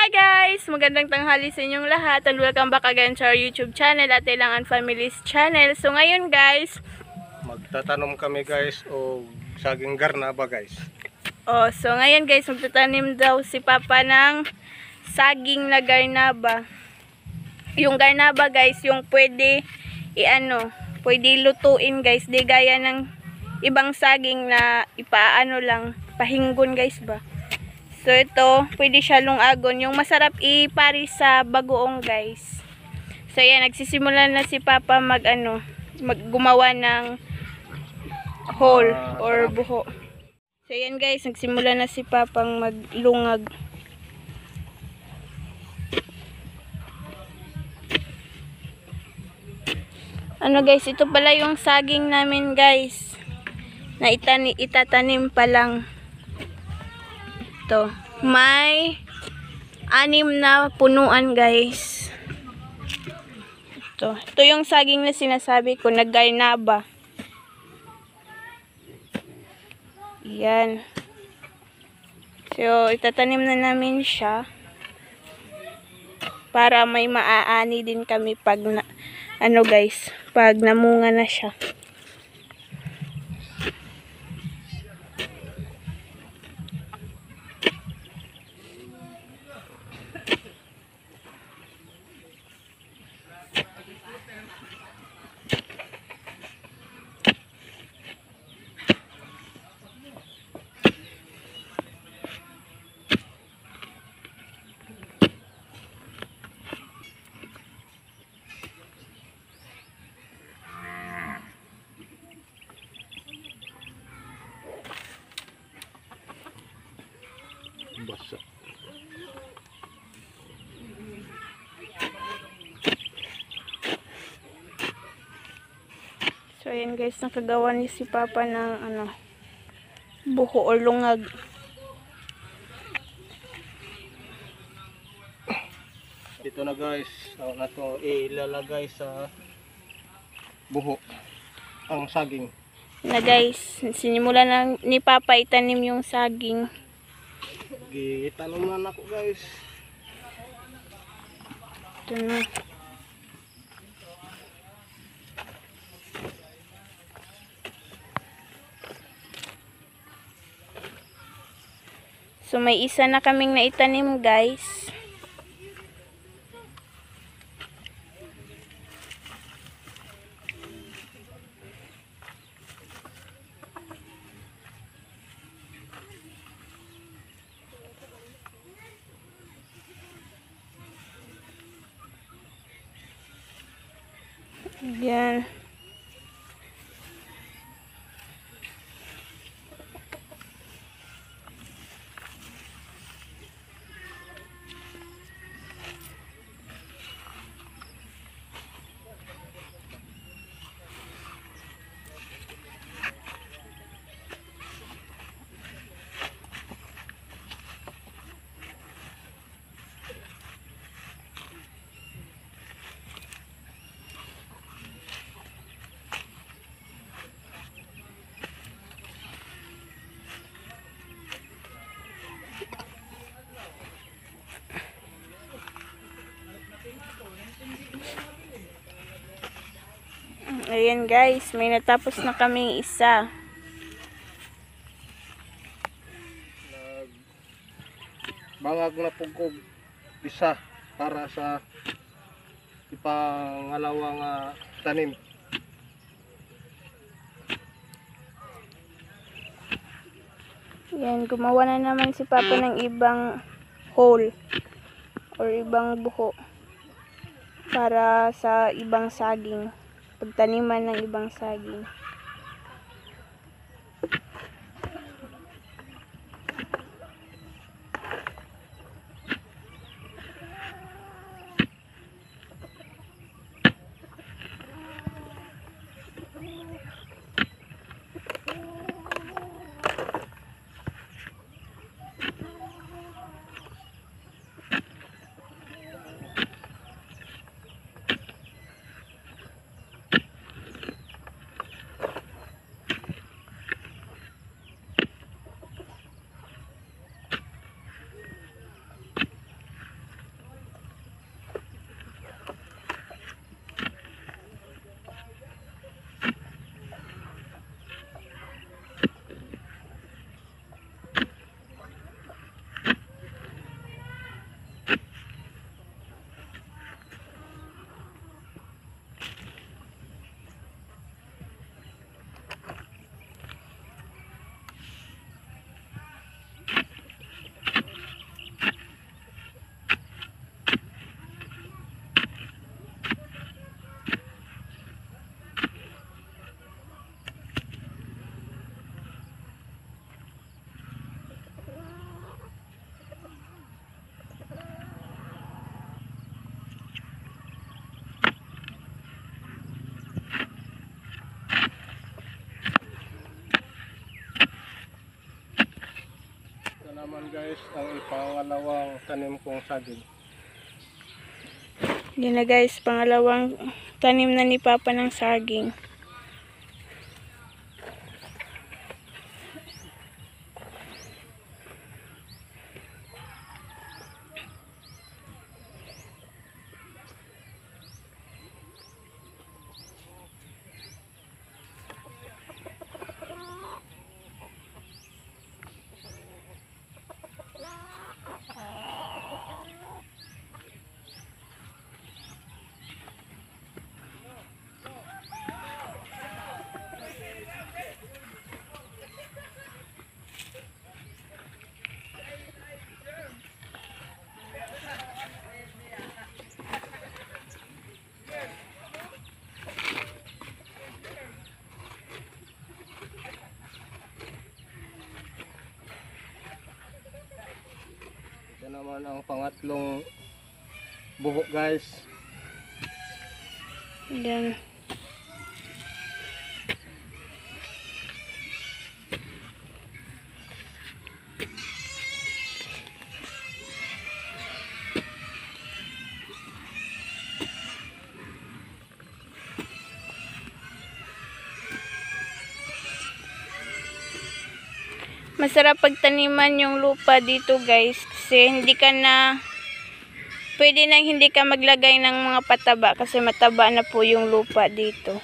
Hi guys! Magandang tanghali sa inyong lahat and welcome back again sa our YouTube channel at Ilangan Families channel. So ngayon guys, magtatanom kami guys o saging garnaba guys. so ngayon guys, magtatanim daw si Papa ng saging na garnaba. Yung garnaba guys, yung pwede pwede lutuin guys, di gaya ng ibang saging na ipaano lang, pahinggon guys ba. So ito, pwede siya lungagon. Yung masarap ipari sa bagoong guys. So yan, nagsisimula na si Papa gumawa ng hole or buho. So yan guys, nagsimula na si Papang maglungag. Ano guys, ito pala yung saging namin guys. Na itatanim pa lang. May 6 na punuan guys. Ito yung saging na sinasabi ko na garnaba. Yan. So itatanim na namin siya para may maaani din kami pag pag namunga na siya. Basa. So ayan guys, nakagawa ni si Papa ng buho o lungag. Ito na guys, na to ilalagay sa buho ang saging. Na guys, sinimula na ni Papa itanim yung saging. Gitanong na ako guys. Ito na. So may isa na kaming naitanim guys. Yan. Ayan guys, may natapos na kaming isa. Bangag na pugkog isa para sa ipangalawang tanim. Yan, gumawa na naman si Papa ng ibang hole or ibang buho para sa ibang saging. Pagtaniman ng ibang saging. naman guys ang ipangalawang tanim kong saging. Yan na guys, pangalawang tanim na ni Papa ng saging. Ito naman ang pangatlong buhok guys. Yan. Masarap pagtaniman yung lupa dito guys kasi hindi ka na pwede nang hindi ka maglagay ng mga pataba kasi mataba na po yung lupa dito.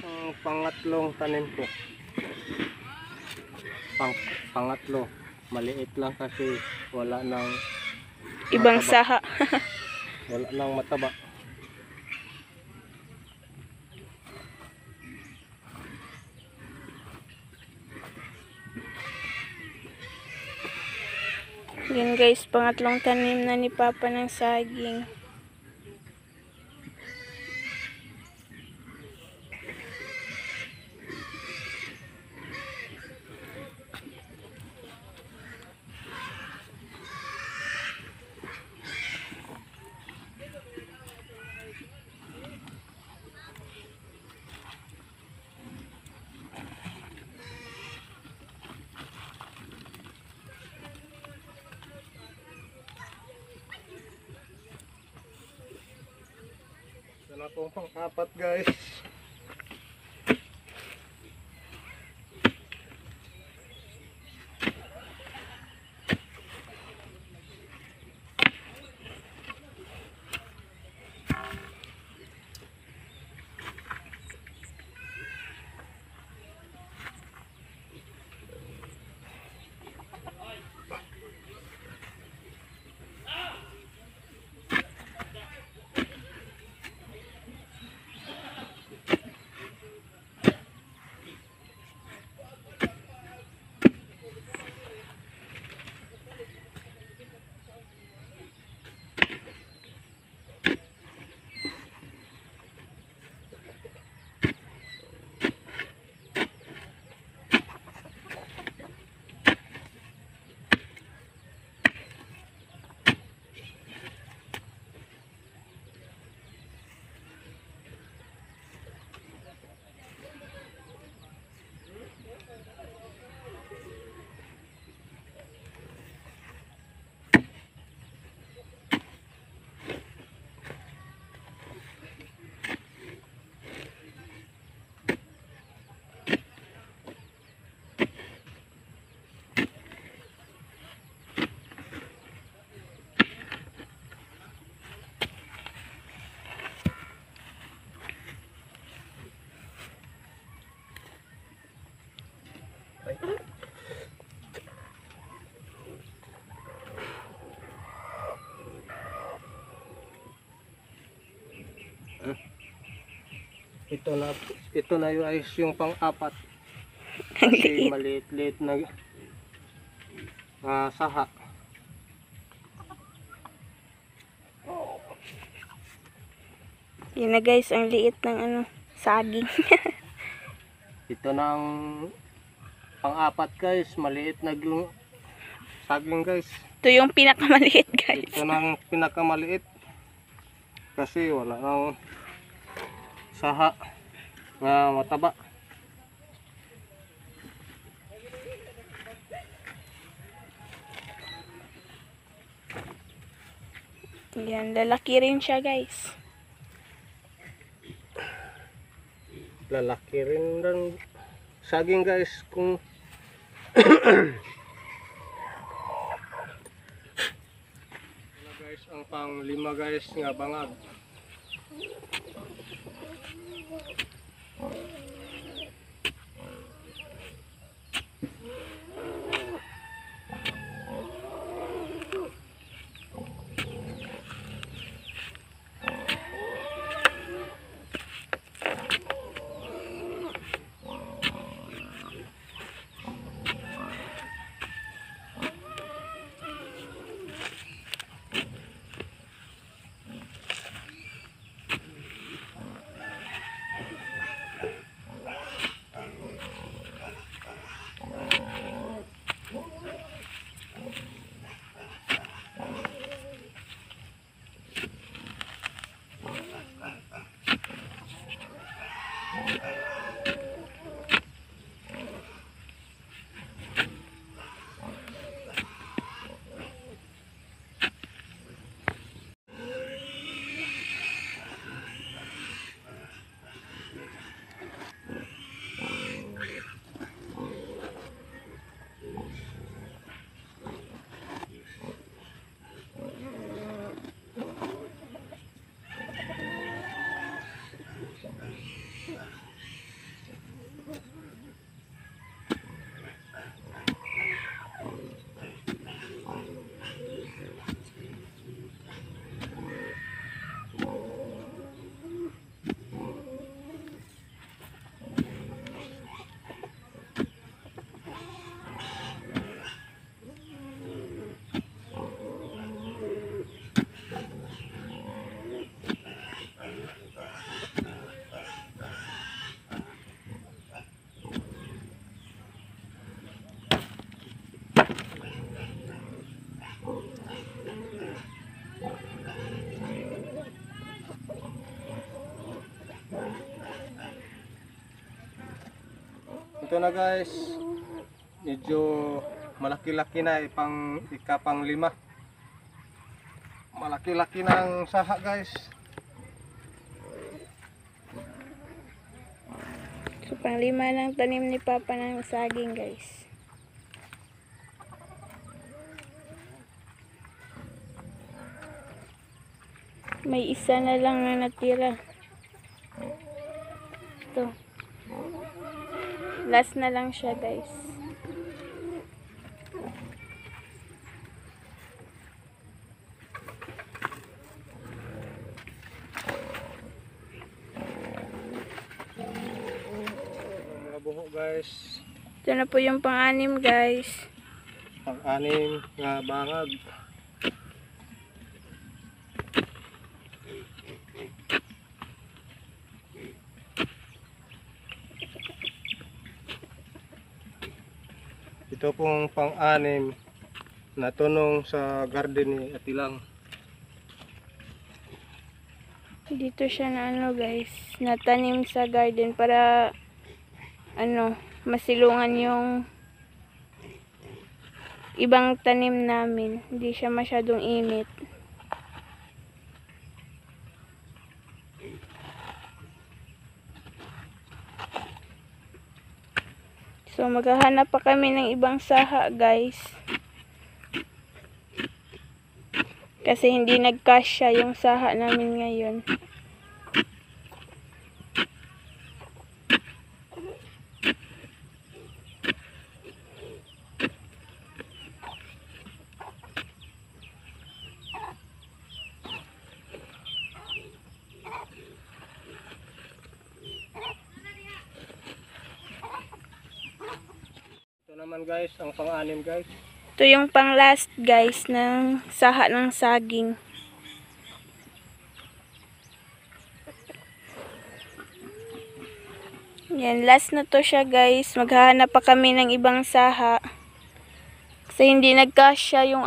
Ang pangatlong tanim ko. Pangatlo. Maliit lang kasi wala nang Ibang mataba. saha. Wala nang mataba. Yan guys, pangatlong tanim na ni Papa ng saging. Ito na po pang-apat guys. Ito na yung ayos yung pang-apat. Kasi maliit-liit na saha. Yan na guys, ang liit ng ano, saging. Ito na ang pang-apat guys, maliit na yung saging guys. Ito yung pinakamaliit guys. Ito na ang pinakamaliit. Kasi wala nang saha na mataba. Yan, lalaki rin siya guys. Lalaki rin ng saging guys kung guys ang pang-5 guys nga bangag. Ito na guys, medyo malaki-laki na pang ika-5. Malaki-laki ng saha guys. So, pang-5 ng tanim ni Papa ng saging guys. May isa na lang na natira. Ito. Last na lang siya guys. Mga buho guys. Ito na po yung pang-6 guys. Pang-6 nga bangag. Ito pong pang-6 na tunong sa garden ni Atilang. Dito siya na ano guys, natanim sa garden para ano, masilungan yung ibang tanim namin. Hindi siya masyadong init. So maghahanap pa kami ng ibang saha guys. Kasi hindi nagkasya yung saha namin ngayon. Ito naman guys, ang pang-6 guys. Ito yung pang last guys ng saha ng saging. Yan, last na to siya guys. Maghahanap pa kami ng ibang saha. Kasi hindi nagkasya yung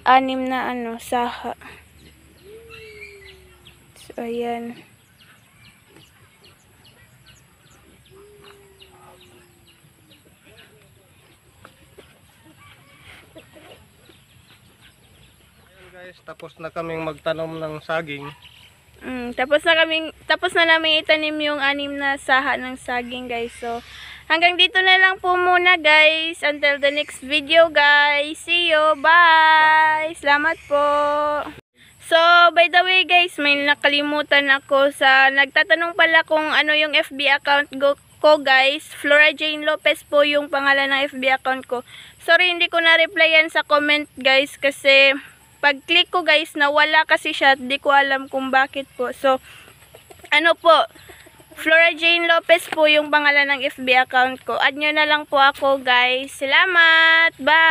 anim na saha. So, ayan. Guys, tapos na kaming magtanom ng saging. Tapos na namin itanim yung anim na saha ng saging guys. So, hanggang dito na lang po muna guys. Until the next video guys. See you. Bye. Salamat po. So, by the way guys, may nakalimutan ako sa nagtatanong pala kung ano yung FB account ko guys. Flora Jane Lopez po yung pangalan ng FB account ko. Sorry, hindi ko na-replyan sa comment guys kasi pag-click ko guys, nawala kasi siya. Di ko alam kung bakit po. So, ano po, Flora Jane Lopez po yung pangalan ng FB account ko. Add nyo na lang po ako guys. Salamat! Bye!